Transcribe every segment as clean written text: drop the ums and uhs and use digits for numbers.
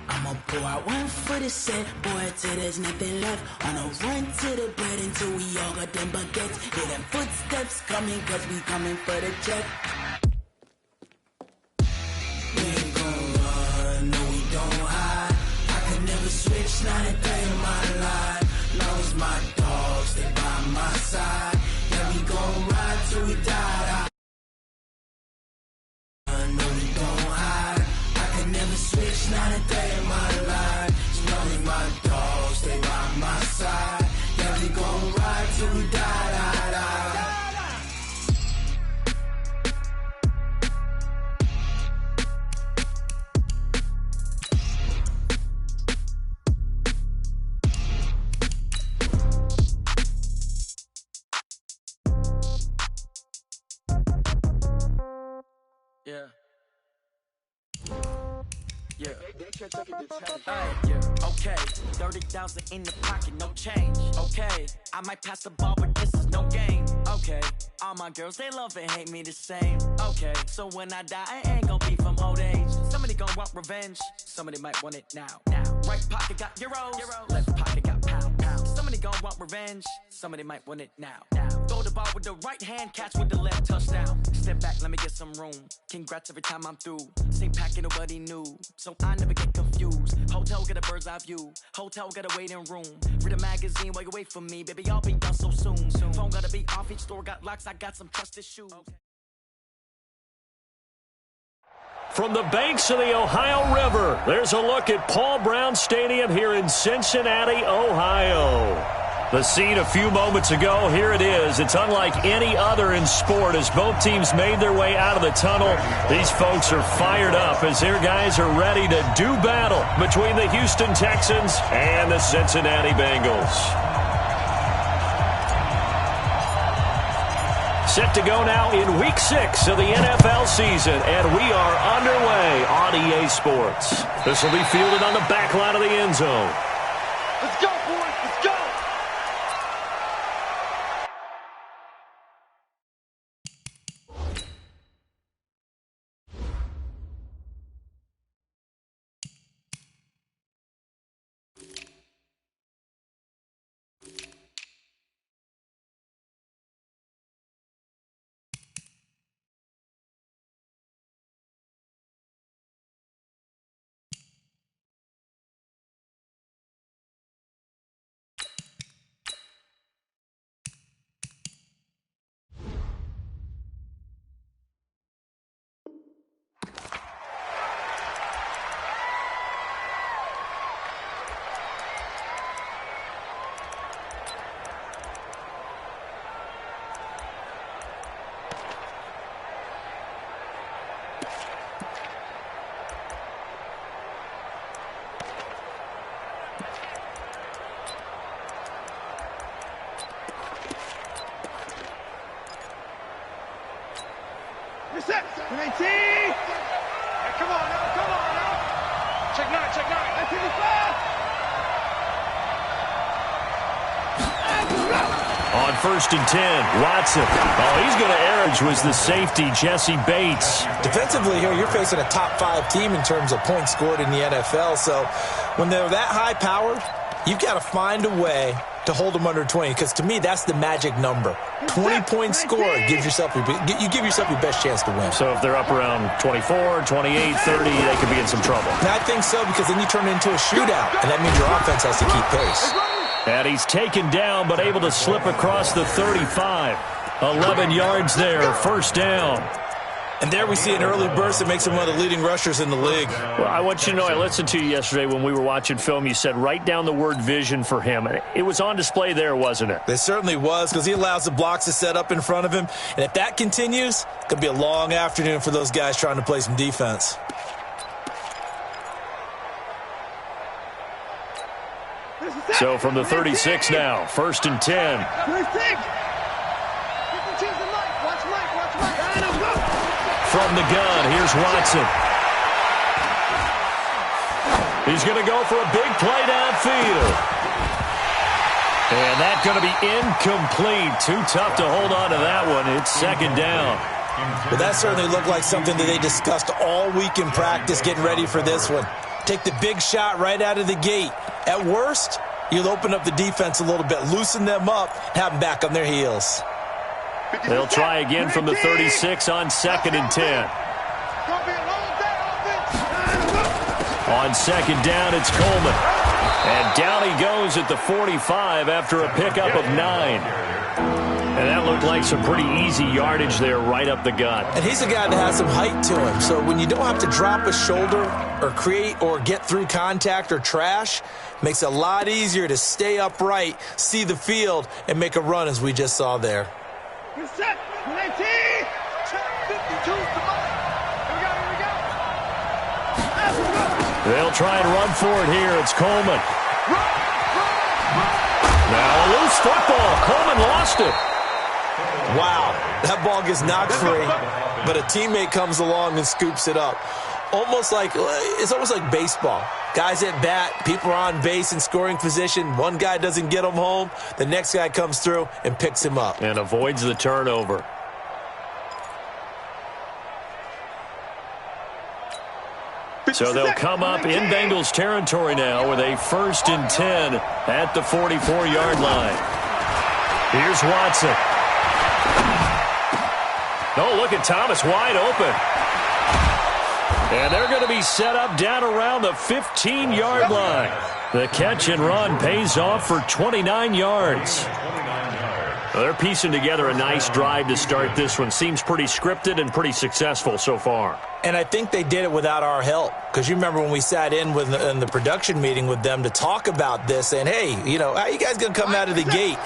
I'ma pour out one for the set, boy, till there's nothing left. On a run to the bread until we all got them baguettes. Hear them footsteps coming, cause we coming for the check. We ain't gon' run, no we don't hide. I could never switch, not a day in my life. Long as my dogs, they by my side. Yeah, we gon' ride till we die. No we don't hide. I could never switch, not a day in my life. As long as my dogs, they by my side. Yeah, we gon' ride till we die. Yeah. Yeah. Yeah. Okay. 30,000 in the pocket, no change. Okay. I might pass the ball, but this is no game. Okay. All my girls, they love and hate me the same. Okay. So when I die, I ain't gonna be from old age. Somebody gonna want revenge. Somebody might want it now. Right pocket got euros. Left pocket got pounds. Somebody gonna want revenge. Somebody might want it now. Throw the ball with the right hand, catch with the left, touchdown. Step back, let me get some room. Congrats every time I'm through. Same packet, nobody knew, so I never get confused. Hotel get a bird's eye view. Hotel got a waiting room. Read a magazine while you wait for me, baby. I'll be done so soon. Phone gotta be off. Each store got locks. I got some trusted shoes. From the banks of the Ohio River, there's a look at Paul Brown Stadium here in Cincinnati, Ohio. The scene a few moments ago, here it is. It's unlike any other in sport as both teams made their way out of the tunnel. These folks are fired up as their guys are ready to do battle between the Houston Texans and the Cincinnati Bengals. Set to go now in Week 6 of the NFL season, and we are underway on EA Sports. This will be fielded on the back line of the end zone. Let's go, boys. Let's go. Reset. 19. Hey, come on now. Check 9. Let's hit it fast. On 1st and 10, Watson. Oh, he's going to average was the safety, Jesse Bates. Defensively here, you're facing a top 5 team in terms of points scored in the NFL. So when they're that high powered, you've got to find a way to hold them under 20, because to me, that's the magic number. 20 points scored, you give yourself your best chance to win. So if they're up around 24, 28, 30, they could be in some trouble. And I think so, because then you turn it into a shootout, and that means your offense has to keep pace. And he's taken down, but able to slip across the 35. 11 yards there, first down. And there we see an early burst that makes him one of the leading rushers in the league. Well, I want you to know, I listened to you yesterday when we were watching film. You said write down the word vision for him. It was on display there, wasn't it? It certainly was, because he allows the blocks to set up in front of him. And if that continues, it could be a long afternoon for those guys trying to play some defense. So from the 36 now, 1st and 10. From the gun, here's Watson. He's going to go for a big play downfield. And that's going to be incomplete. Too tough to hold on to that one. It's 2nd down. But that certainly looked like something that they discussed all week in practice getting ready for this one. Take the big shot right out of the gate. At worst, you'll open up the defense a little bit, loosen them up, have them back on their heels. They'll try again from the 36 on 2nd and 10. On 2nd down, it's Coleman. And down he goes at the 45 after a pickup of 9. And that looked like some pretty easy yardage there right up the gut. And he's a guy that has some height to him. So when you don't have to drop a shoulder or create or get through contact or trash, makes it a lot easier to stay upright, see the field, and make a run as we just saw there. Good set. 19. Check 52. Here we go. They'll try and run for it here. It's Coleman. Now a loose football. Coleman lost it. Wow, that ball gets knocked free, but a teammate comes along and scoops it up. It's almost like baseball. Guys at bat, people are on base in scoring position. One guy doesn't get him home. The next guy comes through and picks him up. And avoids the turnover. So they'll come up in Bengals territory now with a 1st and 10 at the 44-yard line. Here's Watson. Oh, look at Thomas wide open. And they're going to be set up down around the 15-yard line. The catch and run pays off for 29 yards. Well, they're piecing together a nice drive to start this one. Seems pretty scripted and pretty successful so far. And I think they did it without our help. Because you remember when we sat in the production meeting with them to talk about this, saying, hey, how you guys going to come out of the gate?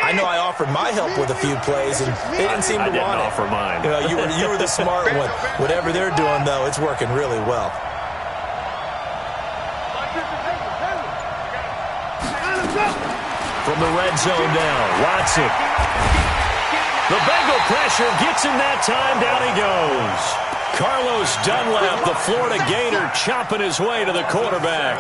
I know I offered my help with a few plays, and they didn't seem to want it. I didn't offer mine. You were the smart one. Whatever they're doing, though, it's working really well. From the red zone now, Watson. The Bengal pressure gets him that time. Down he goes. Carlos Dunlap, the Florida Gator, chopping his way to the quarterback.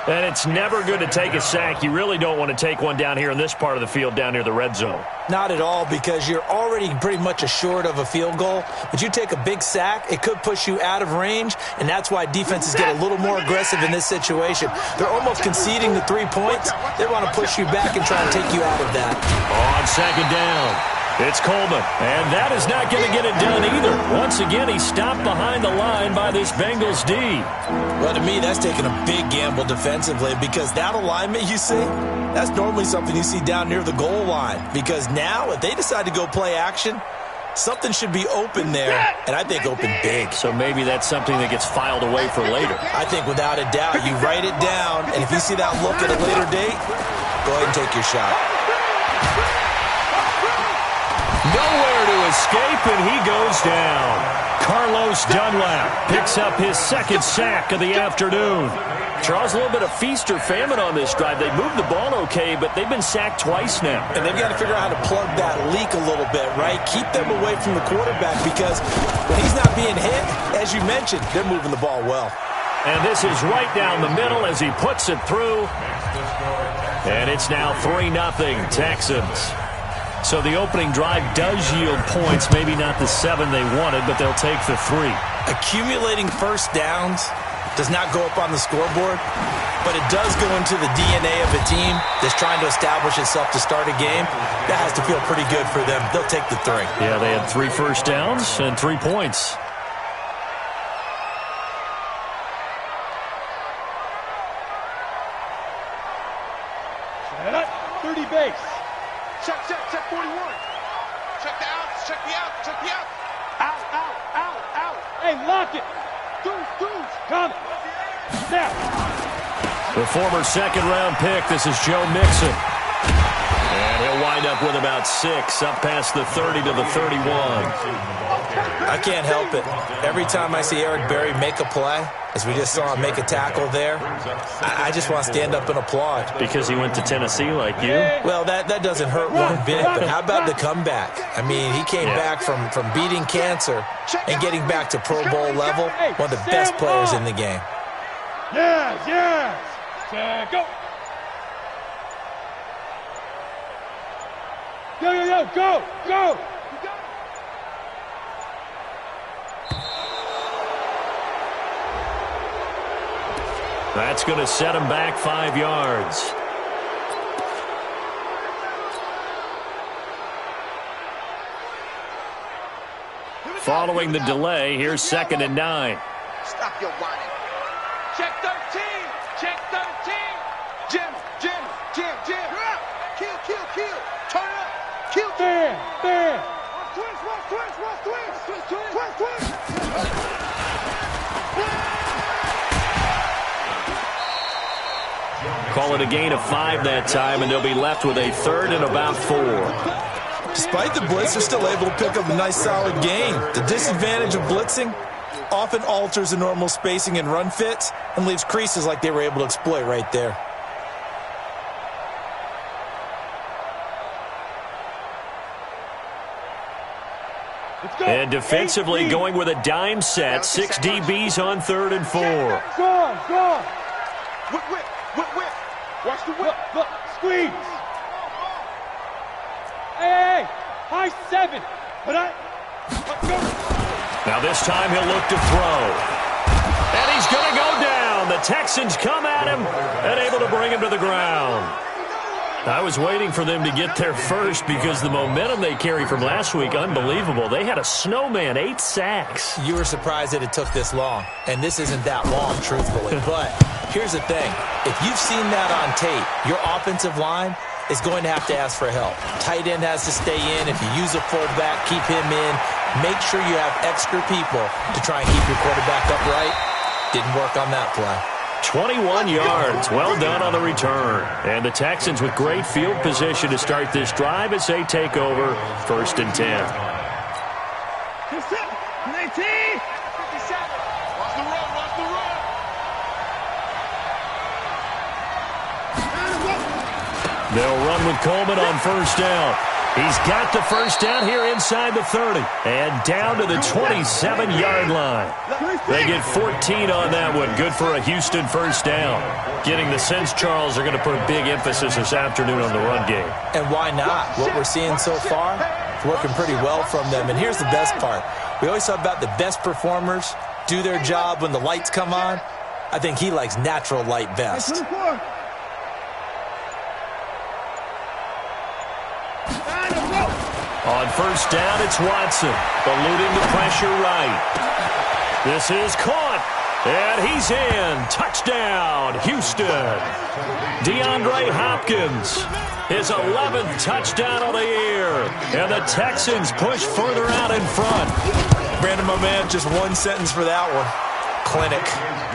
And it's never good to take a sack. You really don't want to take one down here in this part of the field, down near the red zone. Not at all, because you're already pretty much assured of a field goal. But you take a big sack, it could push you out of range, and that's why defenses get a little more aggressive in this situation. They're almost conceding the 3 points. They want to push you back and try and take you out of that. On 2nd down, it's Coleman, and that is not going to get it done either. Once again, he's stopped behind the line by this Bengals D. Well, to me, that's taking a big gamble defensively, because that alignment you see, that's normally something you see down near the goal line. Because now, if they decide to go play action, something should be open there, and I think open big. So maybe that's something that gets filed away for later. I think without a doubt, you write it down, and if you see that look at a later date, go ahead and take your shot. Nowhere to escape, and he goes down. Carlos Dunlap picks up his 2nd sack of the afternoon. Charles, a little bit of feast or famine on this drive. They moved the ball okay, but they've been sacked twice now. And they've got to figure out how to plug that leak a little bit, right? Keep them away from the quarterback, because when he's not being hit, as you mentioned, they're moving the ball well. And this is right down the middle as he puts it through. And it's now 3-0 Texans. So the opening drive does yield points, maybe not the 7 they wanted, but they'll take the 3. Accumulating first downs does not go up on the scoreboard, but it does go into the DNA of a team that's trying to establish itself to start a game. That has to feel pretty good for them. They'll take the 3. Yeah, they had 3 first downs and 3 points. Set up. 30 base. Check 41. Check the outs, check the out. Out. Hey, lock it. Deuce, come. Now. The former 2nd-round pick, this is Joe Mixon. And he'll wind up with about 6, up past the 30 to the 31. I can't help it. Every time I see Eric Berry make a play, as we just saw him make a tackle there, I just want to stand up and applaud. Because he went to Tennessee like you? Well, that doesn't hurt one bit, but how about the comeback? I mean, he came back from beating cancer and getting back to Pro Bowl level, one of the best players in the game. Yes. Go. Go. That's going to set him back 5 yards. Following the delay, here's 2nd and 9. Stop your whining. Check 13. Check 13. Jim. Kill. Turn it up. Kill. There. Twist. Call it a gain of 5 that time, and they'll be left with a 3rd and about 4. Despite the blitz, they're still able to pick up a nice solid gain. The disadvantage of blitzing often alters the normal spacing and run fits and leaves creases like they were able to exploit right there. And defensively going with a dime set, 6 DBs on 3rd and 4. Go on. Whip. Watch the whip. Look, squeeze. Hey, high 7. Now this time he'll look to throw. And he's going to go down. The Texans come at him and able to bring him to the ground. I was waiting for them to get there first because the momentum they carry from last week, unbelievable. They had a snowman, 8 sacks. You were surprised that it took this long, and this isn't that long, truthfully. But here's the thing. If you've seen that on tape, your offensive line is going to have to ask for help. Tight end has to stay in. If you use a fullback, keep him in. Make sure you have extra people to try and keep your quarterback upright. Didn't work on that play. 21 yards. Well done on the return. And the Texans with great field position to start this drive as they take over 1st and 10. 19, 57. Watch the run. They'll run with Coleman on 1st down. He's got the 1st down here inside the 30. And down to the 27-yard line. They get 14 on that one. Good for a Houston 1st down. Getting the sense, Charles, they're going to put a big emphasis this afternoon on the run game. And why not? What we're seeing so far is working pretty well from them. And here's the best part. We always talk about the best performers do their job when the lights come on. I think he likes natural light best. On 1st down, it's Watson. Eluding the pressure right. This is caught. And he's in. Touchdown, Houston. DeAndre Hopkins. His 11th touchdown of the year. And the Texans push further out in front. Brandon, my man, just one sentence for that one. Clinic.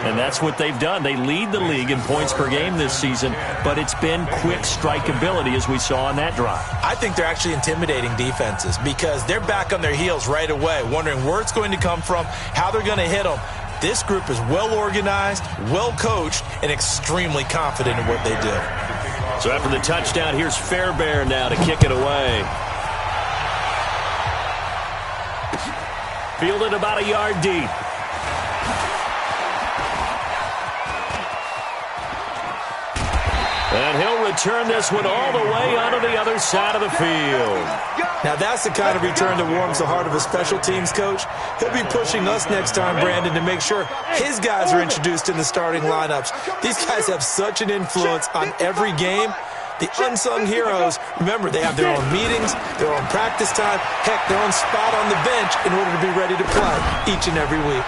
And that's what they've done. They lead the league in points per game this season, but it's been quick strike ability as we saw on that drive. I think they're actually intimidating defenses because they're back on their heels right away, wondering where it's going to come from, how they're going to hit them. This group is well organized, well coached, and extremely confident in what they do. So after the touchdown, here's Fairbairn now to kick it away. Fielded about a yard deep. And he'll return this one all the way onto the other side of the field. Now that's the kind of return that warms the heart of a special teams coach. He'll be pushing us next time, Brandon, to make sure his guys are introduced in the starting lineups. These guys have such an influence on every game. The unsung heroes, remember, they have their own meetings, their own practice time, heck, their own spot on the bench in order to be ready to play each and every week.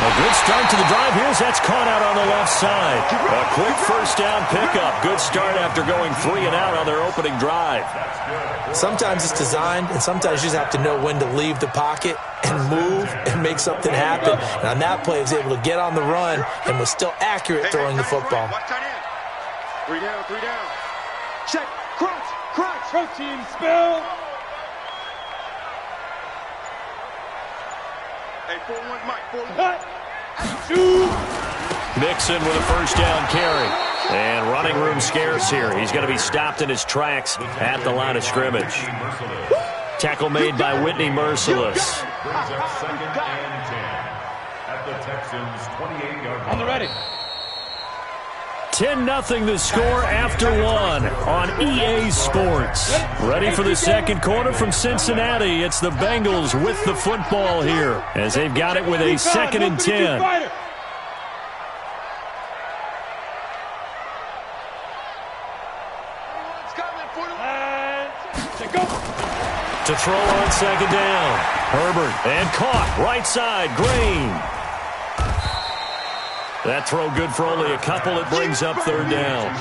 A good start to the drive. Here's that's caught out on the left side. A quick 1st down pickup. Good start after going 3 and out on their opening drive. Sometimes it's designed, and sometimes you just have to know when to leave the pocket and move and make something happen. And on that play, he was able to get on the run and was still accurate throwing the football. Three down. Check. Crunch. Protein spill. Hey, 4-1, Mike. 4-1. Mixon with a 1st down carry. And running room scarce here. He's going to be stopped in his tracks at the line of scrimmage. Tackle made by Whitney Merciless. On the ready. 10-0 the score after 1 on EA Sports. Ready for the second quarter from Cincinnati. It's the Bengals with the football here as they've got it with a 2nd and 10. To throw on second down. Herbert, and caught. Right side, Green. That throw good for only a couple. It brings up third down.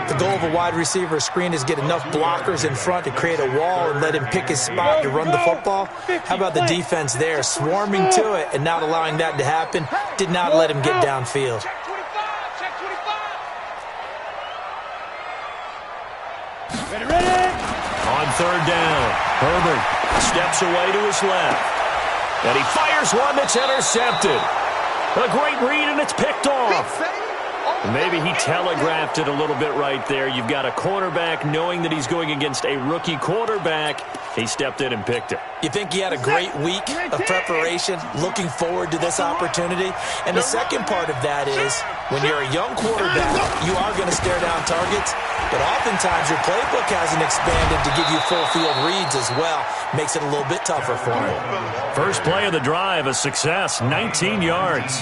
The goal of a wide receiver screen is get enough blockers in front to create a wall and let him pick his spot to run the football. How about the defense there, swarming to it and not allowing that to happen? Did not let him get downfield. On third down, Herbert steps away to his left. And he fires one that's intercepted. A great read, and it's picked off. Maybe he telegraphed it a little bit right there. You've got a cornerback knowing that he's going against a rookie quarterback. He stepped in and picked it. You think he had a great week of preparation, looking forward to this opportunity? And the second part of that is, when you're a young quarterback, you are going to stare down targets, but oftentimes your playbook hasn't expanded to give you full field reads as well. Makes it a little bit tougher for him. First play of the drive, a success, 19 yards.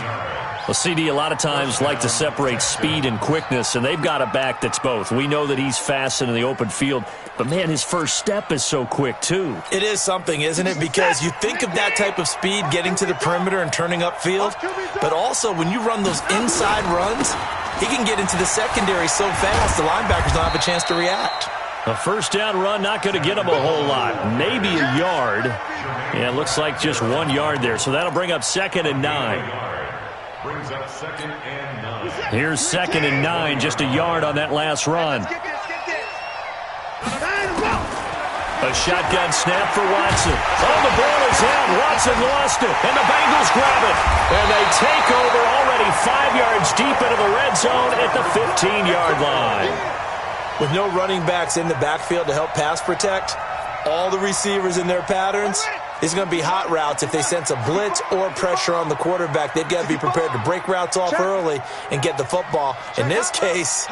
Well, CD, a lot of times like to separate speed and quickness, and they've got a back that's both. We know that he's fast in the open field, but, man, his first step is so quick, too. It is something, isn't it? Because you think of that type of speed getting to the perimeter and turning upfield, but also when you run those inside runs, he can get into the secondary so fast the linebackers don't have a chance to react. A first down run, not going to get him a whole lot. Maybe a yard. Yeah, it looks like just 1 yard there, so that'll bring up 2nd and 9. Here's 2nd and 9, just a yard on that last run. A shotgun snap for Watson. Oh, the ball is out. Watson lost it, and the Bengals grab it. And they take over already 5 yards deep into the red zone at the 15-yard line. With no running backs in the backfield to help pass protect, all the receivers in their patterns, it's going to be hot routes. If they sense a blitz or pressure on the quarterback, they've got to be prepared to break routes off early and get the football. In this case,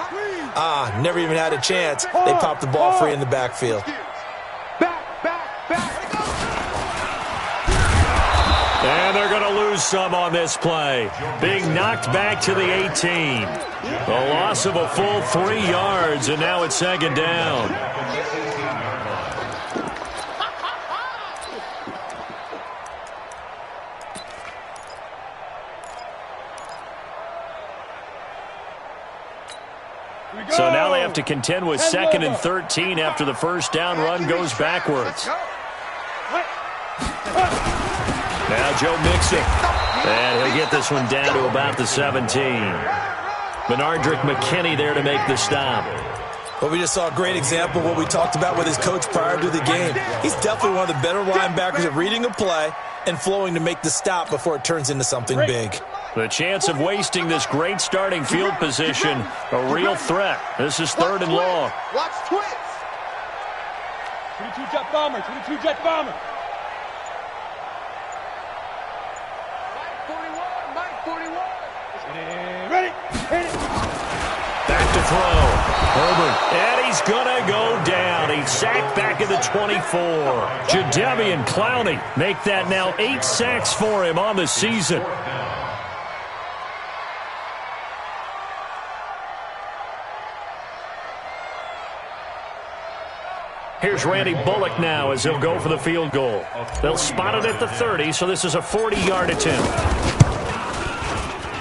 never even had a chance. They popped the ball free in the backfield. And they're going to lose some on this play. Being knocked back to the 18. A loss of a full 3 yards, and now it's 2nd down. So now they have to contend with 2nd and 13 after the first down run goes backwards. Now Joe Mixon. And he'll get this one down to about the 17. Benardrick McKinney there to make the stop. Well, we just saw a great example of what we talked about with his coach prior to the game. He's definitely one of the better linebackers at reading a play and flowing to make the stop before it turns into something big. The chance of wasting this great starting field position, a real threat. This is 3rd and long. Watch twits. 22 jet bomber, 22 jet bomber. Mike 41. Ready. Back to throw. Herbert, and he's going to go down. He's sacked back at the 24. Jadeveon Clowney make that now 8 sacks for him on the season. Here's Randy Bullock now as he'll go for the field goal. They'll spot it at the 30, so this is a 40-yard attempt.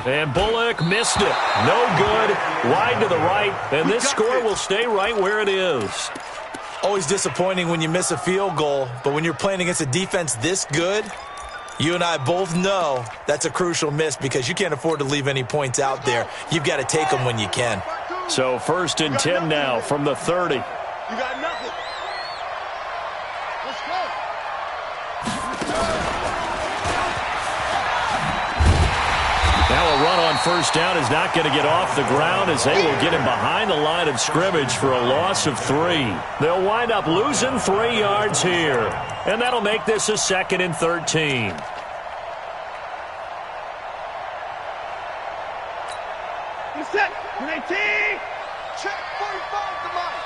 And Bullock missed it. No good. Wide to the right, and this score will stay right where it is. Always disappointing when you miss a field goal, but when you're playing against a defense this good, you and I both know that's a crucial miss because you can't afford to leave any points out there. You've got to take them when you can. So 1st and 10 now from the 30. You got nothing. Let's go. Now a run on first down is not going to get off the ground as they will get him behind the line of scrimmage for a loss of 3. They'll wind up losing 3 yards here. And that'll make this a 2nd and 13. You set. 19. Check 45 to Mike.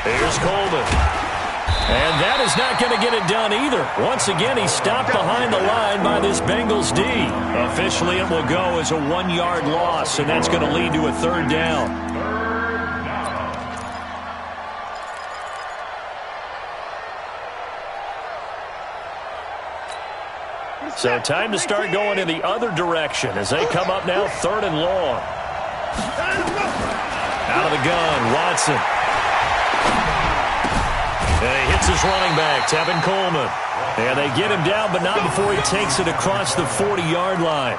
Here's Coleman. And that is not going to get it done either. Once again, he's stopped behind the line by this Bengals D. Officially, it will go as a 1-yard loss, and that's going to lead to a 3rd down. So time to start going in the other direction as they come up now 3rd and long. Out of the gun, Watson. And he hits his running back, Tevin Coleman. And they get him down, but not before he takes it across the 40-yard line.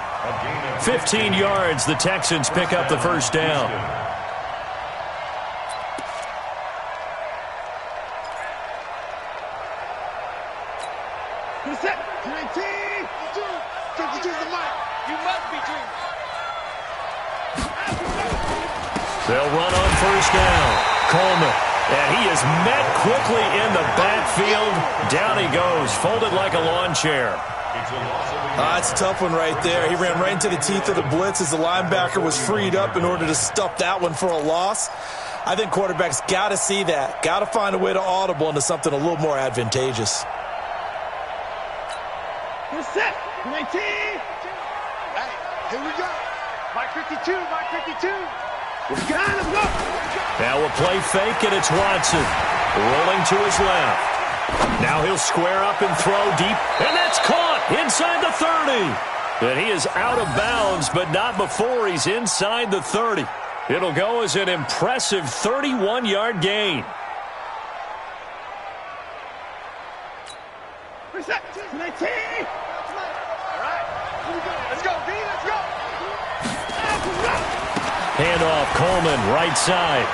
15 yards, the Texans pick up the first down. They'll run on first down. Coleman. And he is met quickly in the backfield. Down he goes, folded like a lawn chair. It's a tough one right there. He ran right into the teeth of the blitz as the linebacker was freed up in order to stuff that one for a loss. I think quarterbacks got to see that. Got to find a way to audible into something a little more advantageous. Get set. 19. Hey, here we go. Mike 52, Mike 52. Let's go. Now a play fake, and it's Watson. Rolling to his left. Now he'll square up and throw deep, and that's caught inside the 30. And he is out of bounds, but not before he's inside the 30. It'll go as an impressive 31-yard gain. Reset. 19. All right. Here we go. Let's go, B. Let's go. Handoff, Coleman, right side.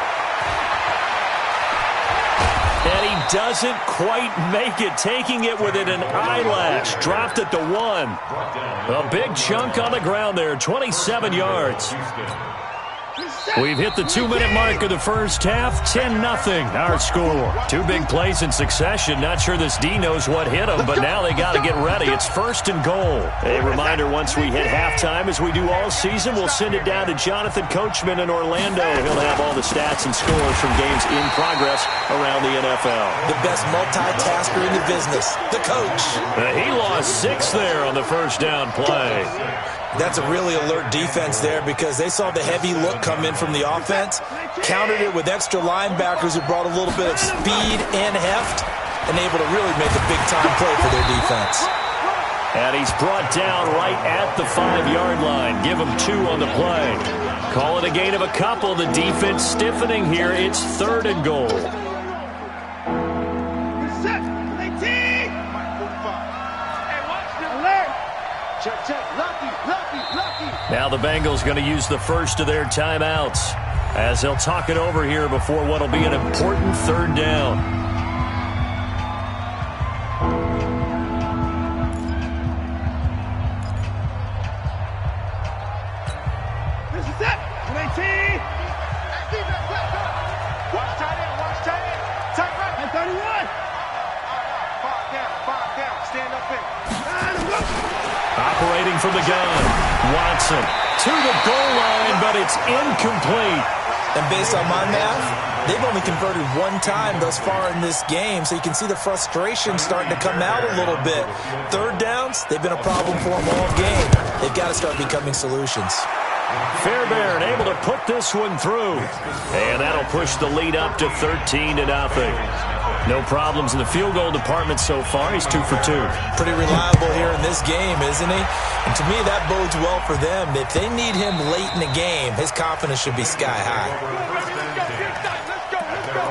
And he doesn't quite make it, taking it within an eyelash. Dropped at the 1. A big chunk on the ground there, 27 yards. We've hit the 2-minute mark of the first half, 10-0 our score. 2 big plays in succession. Not sure this D knows what hit them, but now they got to get ready. It's 1st and goal. A reminder, once we hit halftime, as we do all season, we'll send it down to Jonathan Coachman in Orlando. He'll have all the stats and scores from games in progress around the NFL. The best multitasker in the business, the coach. He lost 6 there on the first down play. That's a really alert defense there because they saw the heavy look come in from the offense, countered it with extra linebackers who brought a little bit of speed and heft, and able to really make a big-time play for their defense. And he's brought down right at the 5-yard line. Give him 2 on the play. Call it a gain of a couple. The defense stiffening here. It's 3rd and goal. Now the Bengals going to use the first of their timeouts as they'll talk it over here before what will be an important 3rd down. This is it. 19. Watch tight end. Watch tight end. Tight right. 31. 5 down. Stand up in. Operating from the gun, Watson to the goal line, but it's incomplete. And based on my math, they've only converted 1 time thus far in this game, so you can see the frustration starting to come out a little bit. 3rd downs, they've been a problem for them all game. They've got to start becoming solutions. Fairbairn able to put this one through, and that'll push the lead up to 13-0. No problems in the field goal department so far. He's 2 for 2. Pretty reliable here in this game, isn't he? And to me, that bodes well for them. If they need him late in the game, his confidence should be sky high. Let's go.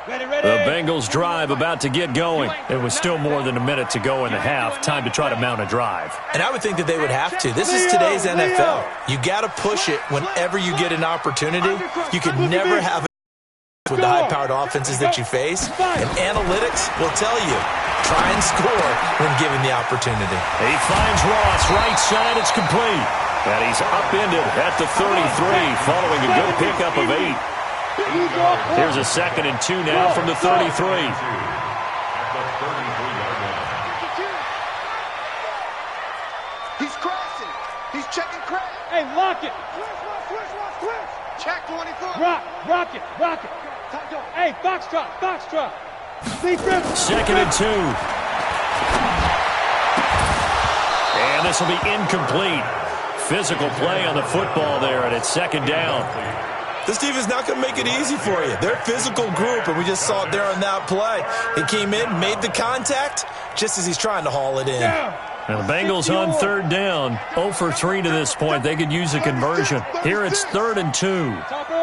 The Bengals drive about to get going. It was still more than a minute to go in the half. Time to try to mount a drive. And I would think that they would have to. This is today's NFL. You got to push it whenever you get an opportunity. You could never have it with the high-powered offenses that you face. And analytics will tell you, try and score when given the opportunity. He finds Ross, right side, it's complete. And he's upended at the 33, following a good pickup of 8. Here's a 2nd and 2 now from the 33. He's crashing. He's checking crash. Hey, lock it. Switch. Check 24. Rock it. Hey, foxtrot. 2nd and 2. And this will be incomplete. Physical play on the football there, and it's 2nd down. This team is not going to make it easy for you. They're a physical group, and we just saw it there on that play. He came in, made the contact, just as he's trying to haul it in. And the Bengals on third down, 0 for 3 to this point. They could use a conversion. Here it's 3rd and 2. Topper!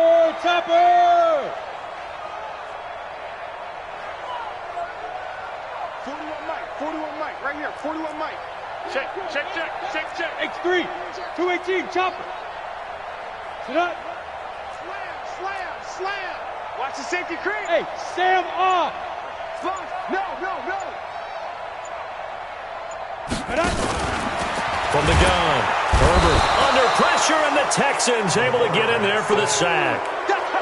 41 Mike, right here, 41 Mike. Check. X3, 218, chopper. Sit up. Slam. Watch the safety creep. Hey, Sam off. No. From the gun, Herbert under pressure, and the Texans able to get in there for the sack.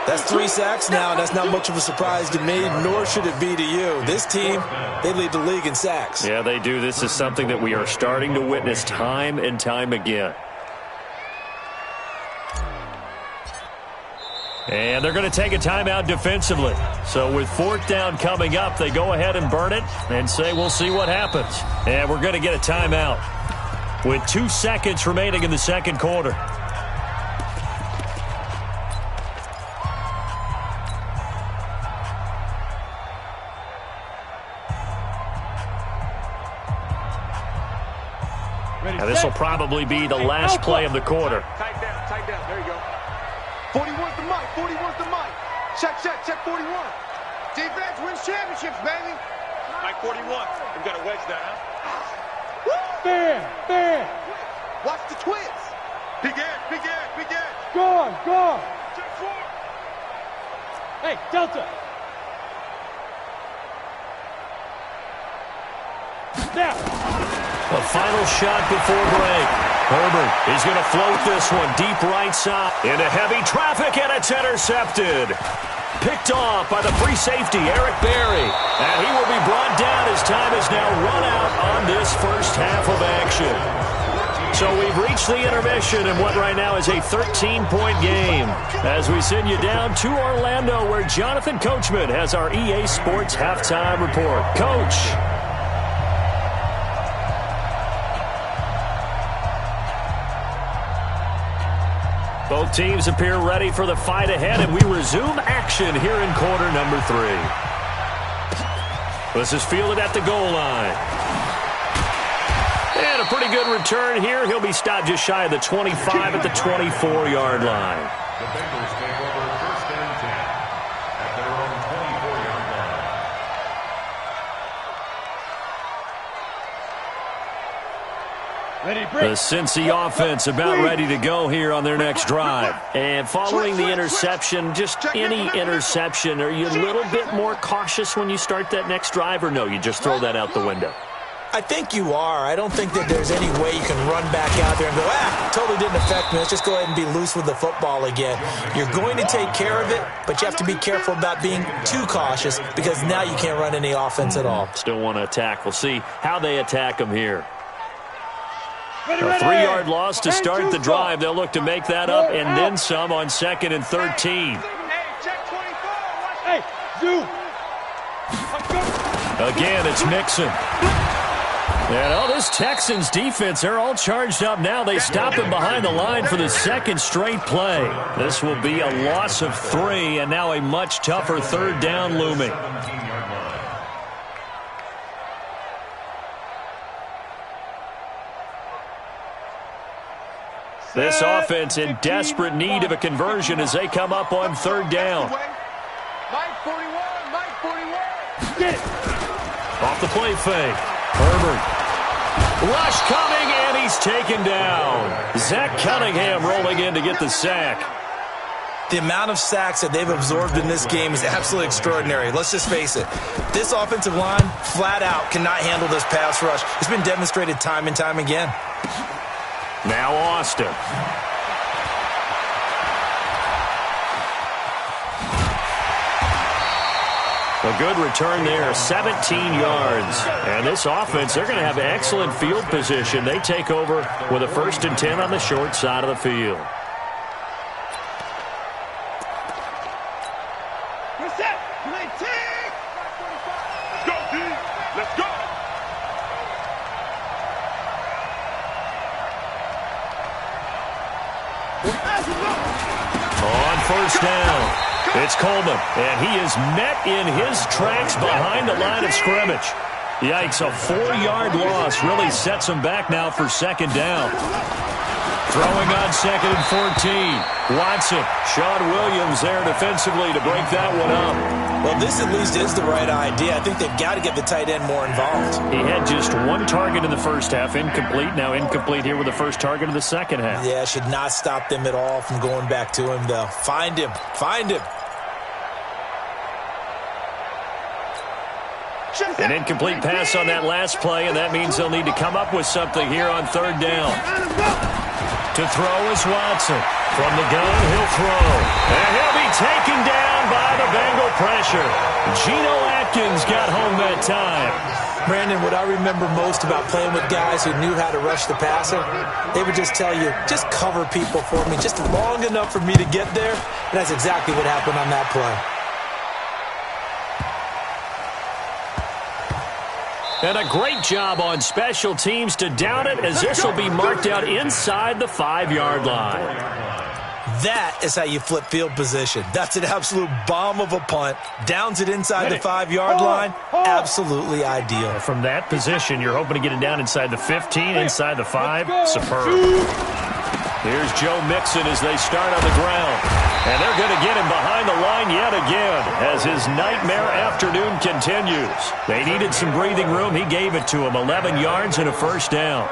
That's 3 sacks now, and that's not much of a surprise to me, nor should it be to you. This team, they lead the league in sacks. Yeah, they do. This is something that we are starting to witness time and time again. And they're going to take a timeout defensively. So with 4th down coming up, they go ahead and burn it and say we'll see what happens. And we're going to get a timeout with 2 seconds remaining in the second quarter. Now this will probably be the last play of the quarter. Tight down. There you go. 41's the mic. Check 41. Defense wins championships, baby. Mike 41. We've got a wedge there, huh? Fair. Watch the twist. Big edge. Guard. Check 4. Hey, Delta. Now. A final shot before break. Herbert is going to float this one deep right side into heavy traffic, and it's intercepted. Picked off by the free safety, Eric Berry. And he will be brought down as time is now run out on this first half of action. So we've reached the intermission in what right now is a 13-point game as we send you down to Orlando where Jonathan Coachman has our EA Sports halftime report. Coach. Both teams appear ready for the fight ahead, and we resume action here in quarter number 3. This is fielded at the goal line. And a pretty good return here. He'll be stopped just shy of the 25 at the 24-yard line. The Bengals take over 1st and 10 at their own 24-yard line. The Cincy offense about ready to go here on their next drive. And following the interception, just any interception, are you a little bit more cautious when you start that next drive, or no, you just throw that out the window? I think you are. I don't think that there's any way you can run back out there and go, totally didn't affect me. Let's just go ahead and be loose with the football again. You're going to take care of it, but you have to be careful about being too cautious because now you can't run any offense at all. Still want to attack. We'll see how they attack them here. A 3-yard loss to start the drive. They'll look to make that up and then some on 2nd and 13. Again, it's Mixon. And this Texans defense, they're all charged up now. They stop him behind the line for the 2nd straight play. This will be a loss of 3, and now a much tougher 3rd down looming. This offense in desperate need of a conversion as they come up on 3rd down. Mike 41. Get it. Off the play fake. Herbert. Rush coming, and he's taken down. Zach Cunningham rolling in to get the sack. The amount of sacks that they've absorbed in this game is absolutely extraordinary. Let's just face it. This offensive line, flat out, cannot handle this pass rush. It's been demonstrated time and time again. Now Austin. A good return there, 17 yards. And this offense, they're going to have excellent field position. They take over with a 1st and 10 on the short side of the field. Let's go. On first down. It's Coleman, and he is met in his tracks behind the line of scrimmage. Yikes, a 4-yard loss really sets him back now for second down. Throwing on second and 14. Watson, Sean Williams there defensively to break that one up. Well, this at least is the right idea. I think they've got to get the tight end more involved. He had just one target in the first half, incomplete. Now incomplete here with the first target of the second half. Yeah, should not stop them at all from going back to him, though. Find him. Find him. An incomplete pass on that last play, and that means they'll need to come up with something here on third down. To throw is Watson. From the gun, he'll throw. And he'll be taken down by the Bengal pressure. Geno Atkins got home that time. Brandon, what I remember most about playing with guys who knew how to rush the passer, they would just tell you, just cover people for me, just long enough for me to get there. And that's exactly what happened on that play. And a great job on special teams to down it, as this will be marked out inside the 5-yard line. That is how you flip field position. That's an absolute bomb of a punt. Downs it inside the 5-yard line. Absolutely ideal. From that position, you're hoping to get it down inside the 15, inside the 5. Superb. Here's Joe Mixon as they start on the ground. And they're going to get him behind the line yet again as his nightmare afternoon continues. They needed some breathing room. He gave it to him. 11 yards and a first down.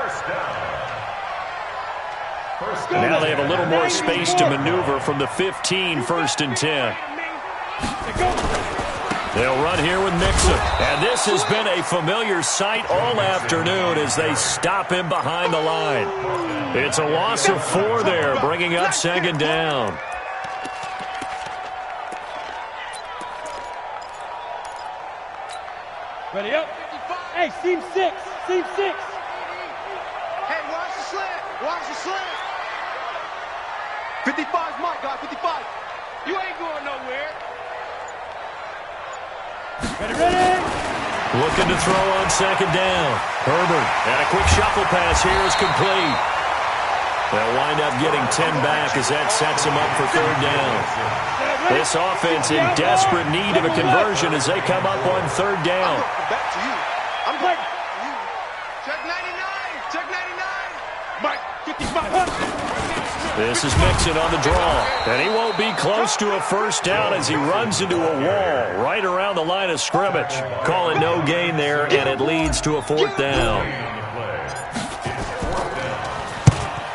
Now they have a little more space to maneuver from the 15, 1st and 10. They'll run here with Mixon. And this has been a familiar sight all afternoon as they stop him behind the line. It's a loss of 4 there, bringing up second down. Ready up. Hey, seam 6. Seam 6. Hey, watch the slant. Watch the slant. 55's Mike, guy. 55. You ain't going nowhere. Ready. Looking to throw on second down. Herbert, and a quick shuffle pass here is complete. They'll wind up getting 10 back as that sets them up for third down. This offense in desperate need of a conversion as they come up on third down. Back to you. I'm back to you. Check 99. Check 99. Mike, 55. This is Mixon on the draw. And he won't be close to a first down as he runs into a wall right around the line of scrimmage. Call it no gain there, and it leads to a fourth down.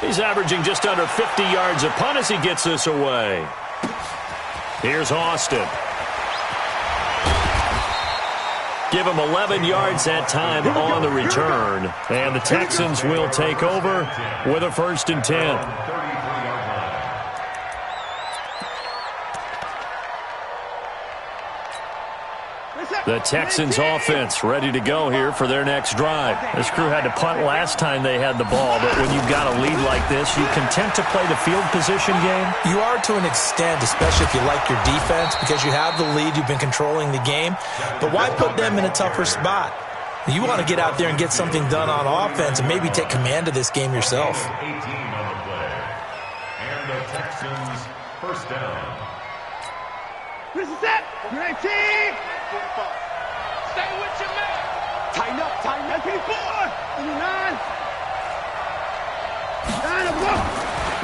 He's averaging just under 50 yards a punt as he gets this away. Here's Austin. Give him 11 yards that time on the return. And the Texans will take over with a 1st and 10. The Texans offense ready to go here for their next drive. This crew had to punt last time they had the ball, but when you've got a lead like this, you content to play the field position game? You are to an extent, especially if you like your defense, because you have the lead, you've been controlling the game. But why put them in a tougher spot? You want to get out there and get something done on offense and maybe take command of this game yourself. 18 on the play. And the Texans first down. This is it. 19. 45. Stay with your man. Tighten up. 54. 9.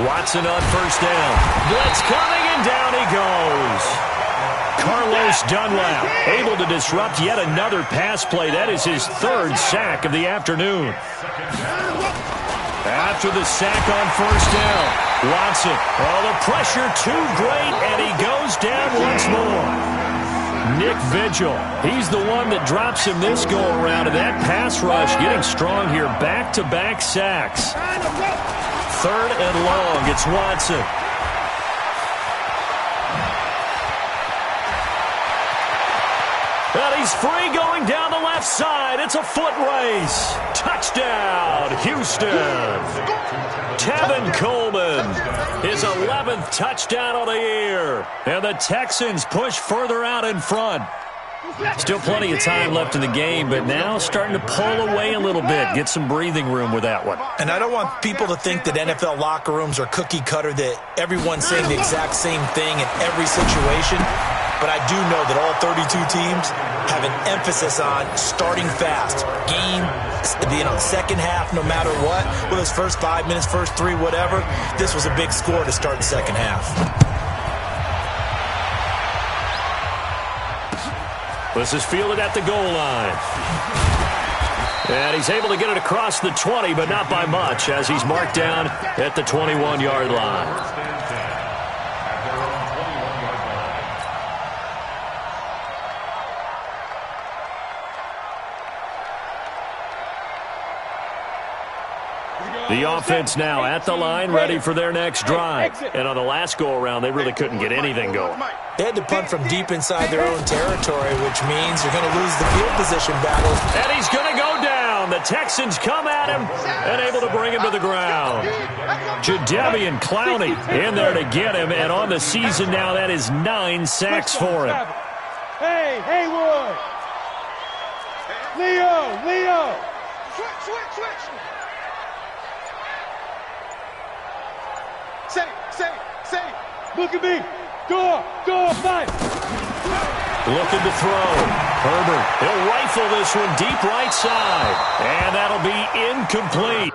Watson on first down. Blitz coming, and down he goes. Carlos Dunlap able to disrupt yet another pass play. That is his 3rd sack of the afternoon. After the sack on first down, Watson, the pressure too great, and he goes down once more. Nick Vigil, he's the one that drops him this go-around, and that pass rush getting strong here. Back-to-back sacks. 3rd and long, it's Watson. And he's free going down the left side. It's a foot race. Touchdown, Houston. Tevin Coleman, his 11th touchdown of the year. And the Texans push further out in front. Still plenty of time left in the game, but now starting to pull away a little bit, get some breathing room with that one. And I don't want people to think that NFL locker rooms are cookie cutter, that everyone's saying the exact same thing in every situation. But I do know that all 32 teams have an emphasis on starting fast. Game, second half, no matter what. Whether it's first 5 minutes, first 3, whatever. This was a big score to start the second half. This is fielded at the goal line. And he's able to get it across the 20, but not by much, as he's marked down at the 21-yard line. The offense now at the line, ready for their next drive. And on the last go-around, they really couldn't get anything going. They had to punt from deep inside their own territory, which means you're going to lose the field position battle. And he's going to go down. The Texans come at him and able to bring him to the ground. Jadeveon Clowney in there to get him. And on the season now, that is 9 sacks for him. Hey, Haywood. Leo. Switch. Say. Look at me. Go, fight. Looking to throw. Herbert, he'll rifle this one deep right side. And that'll be incomplete.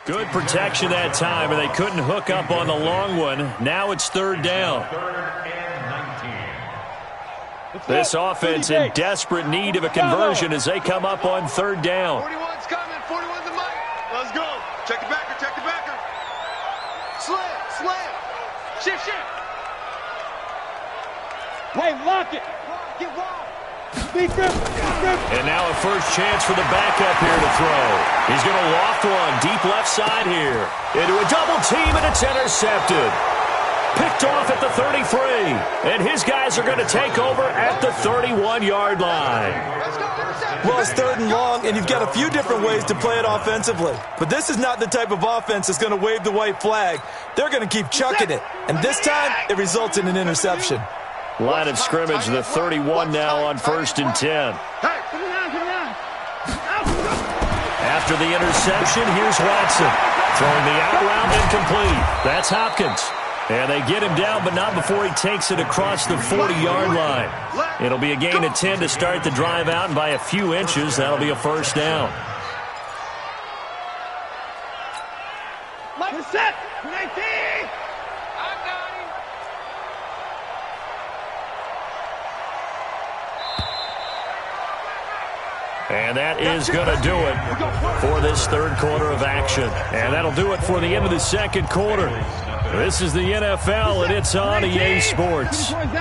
Good protection that time, and they couldn't hook up on the long one. Now it's third down. This offense in desperate need of a conversion as they come up on third down. 41's coming. 41's the mic. Let's go. Check the backer. Slam. Shift. Hey, lock it. Get wild. And now a first chance for the backup here to throw. He's going to loft one deep left side here. Into a double team, and it's intercepted. Picked off at the 33. And his guys are going to take over at the 31-yard line. Well, it's third and long, and you've got a few different ways to play it offensively. But this is not the type of offense that's going to wave the white flag. They're going to keep chucking it. And this time, it results in an interception. Line of scrimmage, the 31 now on 1st and 10. After the interception, here's Watson. Throwing the out route incomplete. That's Hopkins. And they get him down, but not before he takes it across the 40-yard line. It'll be a gain of 10 to start the drive out, and by a few inches, that'll be a first down. Set. And that is going to do it for this third quarter of action. And that'll do it for the end of the second quarter. This is the NFL, and it's on EA Sports. Watch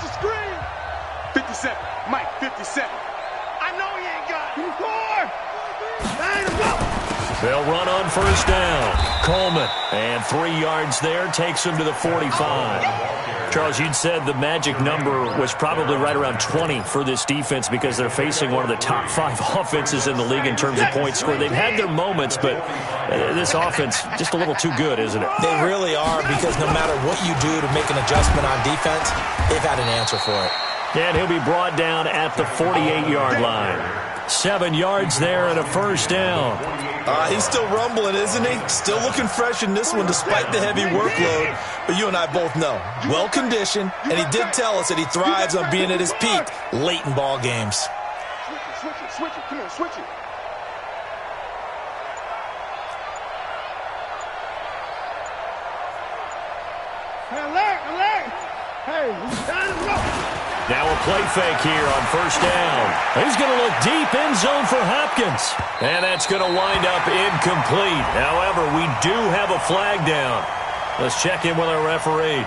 the screen. 57. Mike, 57. I know he ain't got it. They'll run on first down. Coleman, and 3 yards there, takes him to the 45. Charles, you'd said the magic number was probably right around 20 for this defense because they're facing one of the top 5 offenses in the league in terms of points scored. They've had their moments, but this offense just a little too good, isn't it? They really are, because no matter what you do to make an adjustment on defense, they've had an answer for it. And he'll be brought down at the 48-yard line. 7 yards there and a first down. He's still rumbling, isn't he? Still looking fresh in this one despite the heavy workload. But you and I both know, well-conditioned, and he did tell us that he thrives on being at his peak late in ball games. Switch it. Come on, switch it. Alert. Hey, time to go. Now a play fake here on first down. He's going to look deep end zone for Hopkins. And that's going to wind up incomplete. However, we do have a flag down. Let's check in with our referee.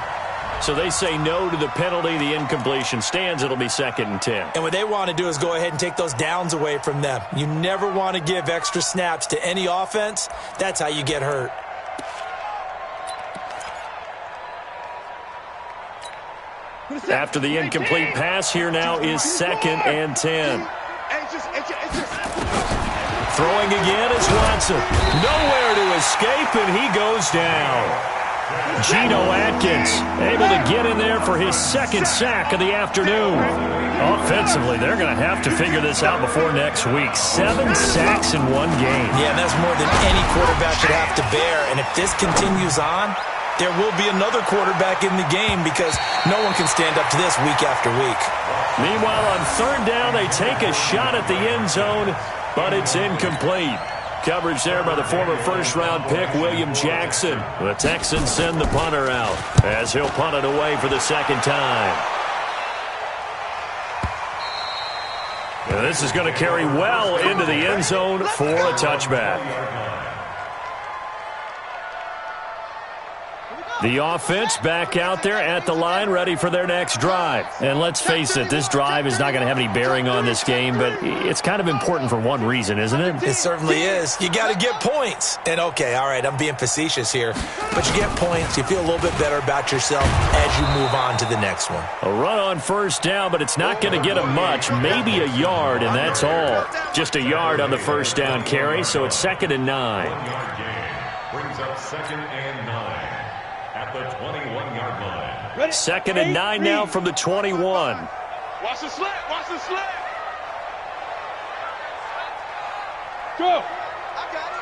So they say no to the penalty. The incompletion stands. It'll be 2nd and 10. And what they want to do is go ahead and take those downs away from them. You never want to give extra snaps to any offense. That's how you get hurt. After the incomplete pass, here now is 2nd and 10. Throwing again is Watson. Nowhere to escape, and he goes down. Geno Atkins able to get in there for his 2nd sack of the afternoon. Offensively, they're going to have to figure this out before next week. 7 sacks in one game. Yeah, and that's more than any quarterback should have to bear. And if this continues on, there will be another quarterback in the game because no one can stand up to this week after week. Meanwhile, on 3rd down, they take a shot at the end zone, but it's incomplete. Coverage there by the former first-round pick, William Jackson. The Texans send the punter out as he'll punt it away for the 2nd time. And this is going to carry well into the end zone for a touchback. The offense back out there at the line, ready for their next drive. And let's face it, this drive is not going to have any bearing on this game, but it's kind of important for one reason, isn't it? It certainly is. You got to get points. And, okay, all right, I'm being facetious here, but you get points, you feel a little bit better about yourself as you move on to the next one. A run on 1st down, but it's not going to get them much, maybe a yard, and that's all. Just a yard on the 1st down carry, so it's 2nd and 9. Brings up 2nd and 9. At the 21-yard line. 2nd and 9 now from the 21. Watch the slant. Watch the slant. Go. I got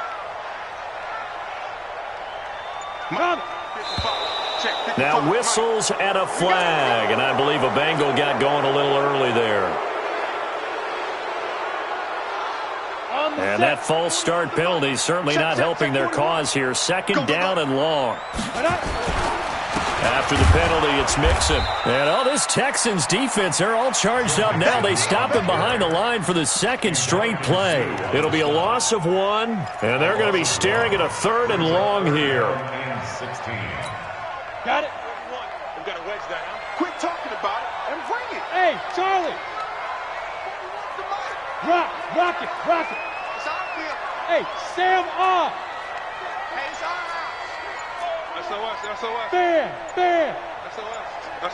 it. Now whistles and a flag, and I believe a Bengal got going a little early there. And that false start penalty is certainly not helping their cause here. 2nd down and long. After the penalty, it's Mixon. And this Texans defense, they're all charged up now. They stop him behind the line for the 2nd straight play. It'll be a loss of 1, and they're going to be staring at a 3rd and long here. Got it. We've got to wedge that out. Quit talking about it and bring it. Hey, Charlie. Rock it. It's our field. Hey, Sam off. Hey, it's our house. SOS. Fan.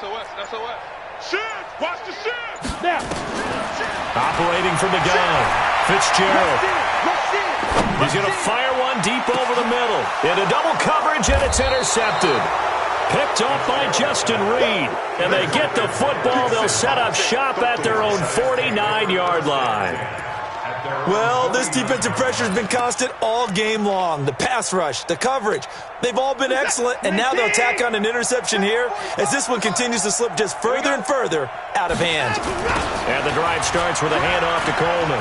SOS. Shit! Watch the shit! Now. Operating from the gun, Fitzgerald. He's going to fire one deep over the middle. Into double coverage, and it's intercepted. Picked off by Justin Reed. And they get the football. They'll set up shop at their own 49-yard line. Well, this defensive pressure has been constant all game long. The pass rush, the coverage, they've all been excellent, and now they'll tack on an interception here as this one continues to slip just further and further out of hand. And the drive starts with a handoff to Coleman.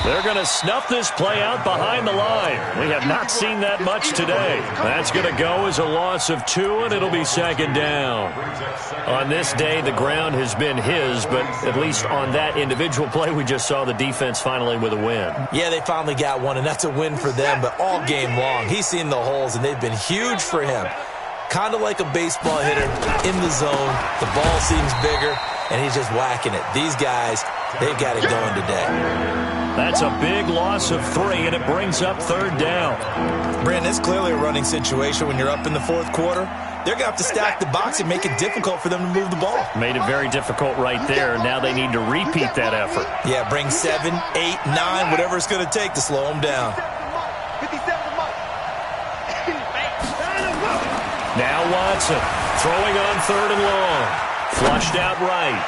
They're going to snuff this play out behind the line. We have not seen that much today. That's going to go as a loss of 2, and it'll be 2nd down. On this day, the ground has been his, but at least on that individual play, we just saw the defense finally with a win. Yeah, they finally got one, and that's a win for them, but all game long, he's seen the holes, and they've been huge for him. Kind of like a baseball hitter in the zone. The ball seems bigger, and he's just whacking it. These guys, they've got it going today. That's a big loss of 3, and it brings up 3rd down. Brandon, it's clearly a running situation when you're up in the 4th quarter. They're going to have to stack the box and make it difficult for them to move the ball. Made it very difficult right there. Now they need to repeat that effort. Yeah, bring 7, 8, 9, whatever it's going to take to slow them down. Now Watson throwing on 3rd and long. Flushed out right.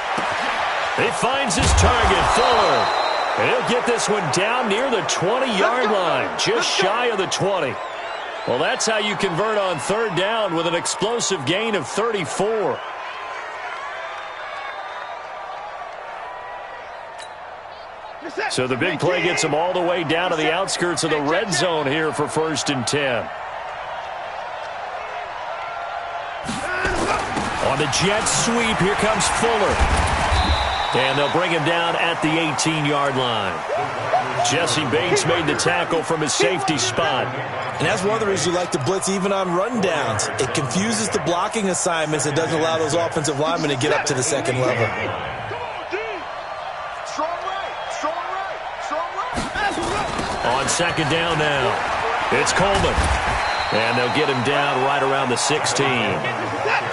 He finds his target, Fuller. And he'll get this one down near the 20-yard line, just shy of the 20. Well, that's how you convert on 3rd down with an explosive gain of 34. So the big play gets them all the way down to the outskirts of the red zone here for 1st and 10. On the jet sweep, here comes Fuller. And they'll bring him down at the 18-yard line. Jesse Bates made the tackle from his safety spot. And that's one of the reasons you like to blitz even on rundowns. It confuses the blocking assignments. It doesn't allow those offensive linemen to get up to the 2nd level. On 2nd down now, it's Coleman. And they'll get him down right around the 16.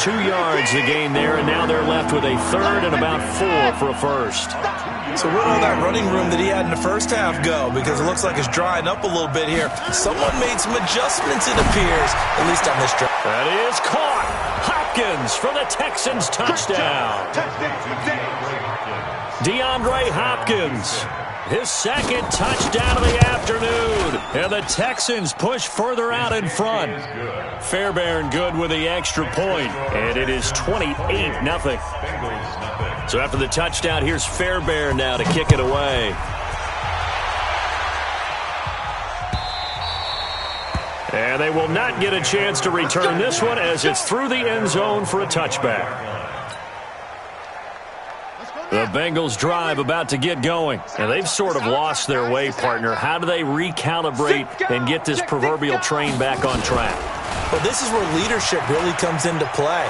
2 yards the gain there, and now they're left with a third and about 4 for a first. So where'd all that running room that he had in the first half go? Because it looks like it's drying up a little bit here. Someone made some adjustments, it appears, at least on this drive. That is caught. Hopkins for the Texans touchdown. DeAndre Hopkins, his second touchdown of the afternoon. And the Texans push further out in front. Fairbairn good with the extra point, and it is 28-0. So after the touchdown, here's Fairbairn now to kick it away. And they will not get a chance to return this one as it's through the end zone for a touchback. The Bengals drive about to get going. And they've sort of lost their way, partner. How do they recalibrate and get this proverbial train back on track? Well, this is where leadership really comes into play.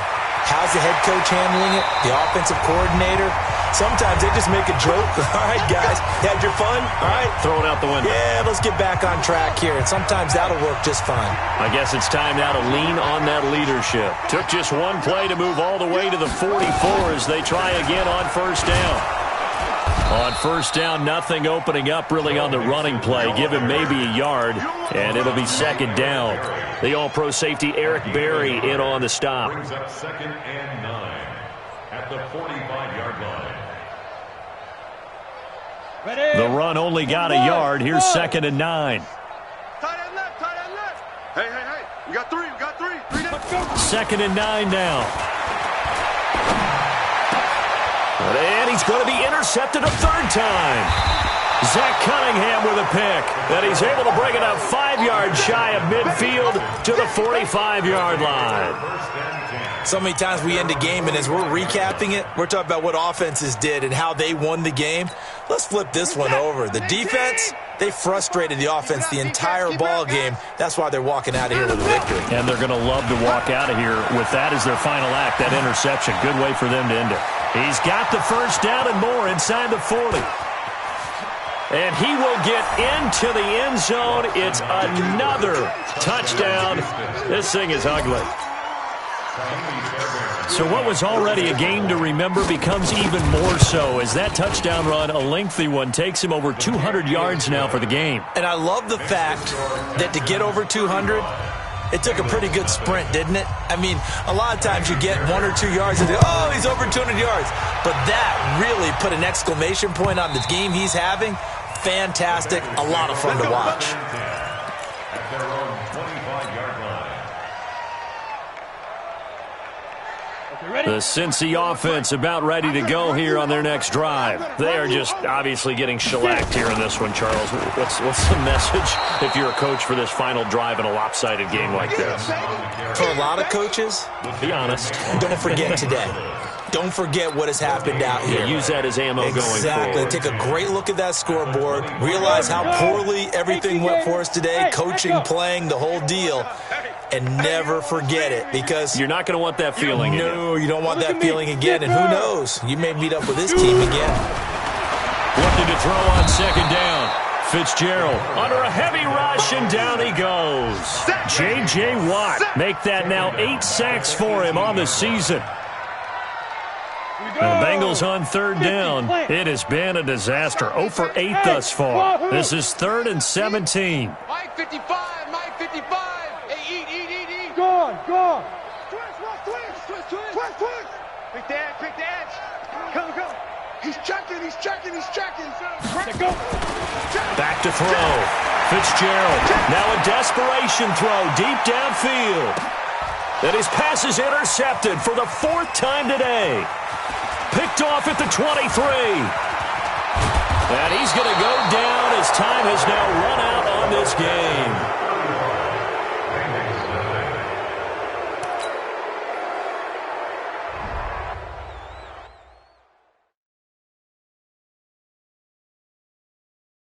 How's the head coach handling it? The offensive coordinator? Sometimes they just make a joke. All right, guys, you had your fun? All right. Throw it out the window. Yeah, let's get back on track here. And sometimes that'll work just fine. I guess it's time now to lean on that leadership. Took just one play to move all the way to the 44 as they try again on first down. On first down, nothing opening up really on the running play. Give him maybe a yard, and it'll be second down. The all-pro safety Eric Berry in on the stop. Brings up 2nd and 9 at the 45-yard line. The run only got a yard. Here's 2nd and 9. Tight end left, tight end left. Hey. We got three. Three down. 2nd and 9 now. And he's going to be intercepted a third time. Zach Cunningham with a pick. And he's able to bring it up 5 yards shy of midfield to the 45-yard line. So many times we end a game, and as we're recapping it, we're talking about what offenses did and how they won the game. Let's flip this one over. The defense, they frustrated the offense the entire ball game. That's why they're walking out of here with a victory. And they're going to love to walk out of here with that as their final act, that interception. Good way for them to end it. He's got the first down and more inside the 40. And he will get into the end zone. It's another touchdown. This thing is ugly. So what was already a game to remember becomes even more so as that touchdown run, a lengthy one, takes him over 200 yards now for the game. And I love the fact that to get over 200, it took a pretty good sprint, didn't it? I mean, a lot of times you get 1 or 2 yards and say, oh, he's over 200 yards. But that really put an exclamation point on the game he's having. Fantastic. A lot of fun to watch. At their own 25-yard line. The Cincy offense about ready to go here on their next drive. They are just obviously getting shellacked here in this one, Charles. What's the message if you're a coach for this final drive in a lopsided game like this? For a lot of coaches, be honest. Don't forget today. Don't forget what has happened out here. Yeah, use that as ammo going forward. Exactly. Take a great look at that scoreboard. Realize how poorly everything went for us today. Coaching, playing, the whole deal. And never forget it, because you're not going to want that feeling again. No, you don't want that feeling again. And who knows? You may meet up with this team again. Looking to throw on second down. Fitzgerald under a heavy rush, and down he goes. J.J. Watt make that now 8 sacks for him on the season. The Bengals on third down. It has been a disaster. 0 for 8 thus far. This is 3rd and 17. Mike 55, Mike 55. Hey, eat. Go on. Twist. Pick the edge. Come. He's checking. Go. Back to throw. Fitzgerald. Now a desperation throw deep downfield. And his pass is intercepted for the 4th time today. Picked off at the 23. And he's going to go down as time has now run out on this game.